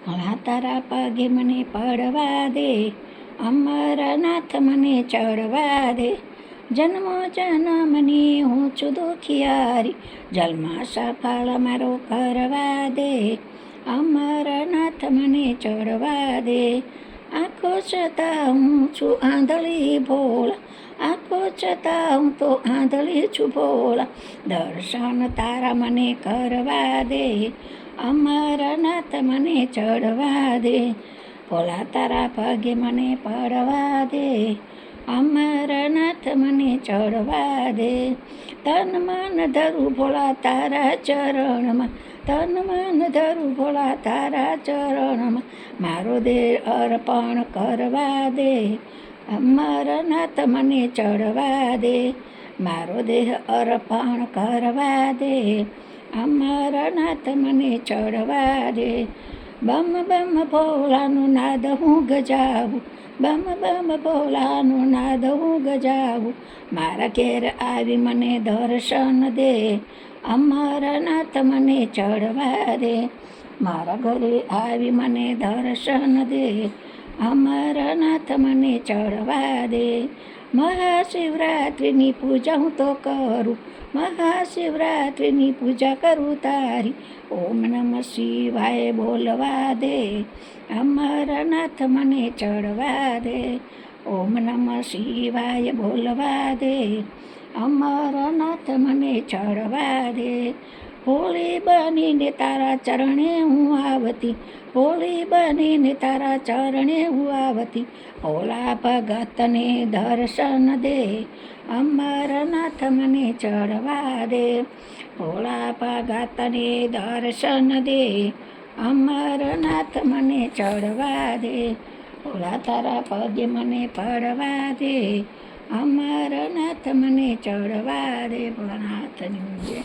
ભોળા તારા પગે મને પડવા દે, અમરનાથ મને ચડવા દે. જન્મો જન્મની હું છું દુખિયારી, જન્મા સફળ મારો કરવા દે, અમરનાથ મને ચડવા દે. આંખો છતાં હું છું આંધળી ભોળા, આંખો છતાં હું તો આંધળી છું ભોળા. દર્શન તારા મને કરવા દે, અમરનાથ મને ચડવા દે. ભોળા તારા પગે મને પડવા દે, અમરનાથ મને ચડવા દે. તન મન ધરું ભોળા તારા ચરણમાં, તન મન ધરું ભોળા તારા ચરણમાં. મારો દેહ અર્પણ કરવા દે, અમરનાથ મને ચડવા દે. મારો દેહ અર્પણ કરવા દે, અમરનાથ મને ચડવા દે. બમ બમ ભોળાનો નાદ હું ગજાવું, બમ બમ ભોળાનો નાદ હું ગજાવું. મારા ઘેર આવી મને દર્શન દે, અમરનાથ મને ચડવા દે. મારા ઘરે આવી મને દર્શન દે, અમરનાથ મને ચડવા દે. મહાશિવરાત્રિની પૂજા હું તો કરું, મહાશિવરાત્રિની પૂજા કરું તારી. ઓમ નમઃ શિવાય બોલવા દે, અમરનાથ મને ચડવા દે. ઓમ નમઃ શિવાય બોલવા દે, અમરનાથ મને ચડવા દે. ભોળી બનીને તારા ચરણે હું આવતી, ભોળી બનીને તારા ચરણે હું આવતી. ભોળા ભગતને દર્શન દે, અમરનાથ મને ચડવા દે. ભોળા ભગતને દર્શન દે, અમરનાથ મને ચડવા દે. ભોળા તારા પગે મને પડવા દે, અમરનાથ મને ચડવા દે. ભોળાનાથની જય.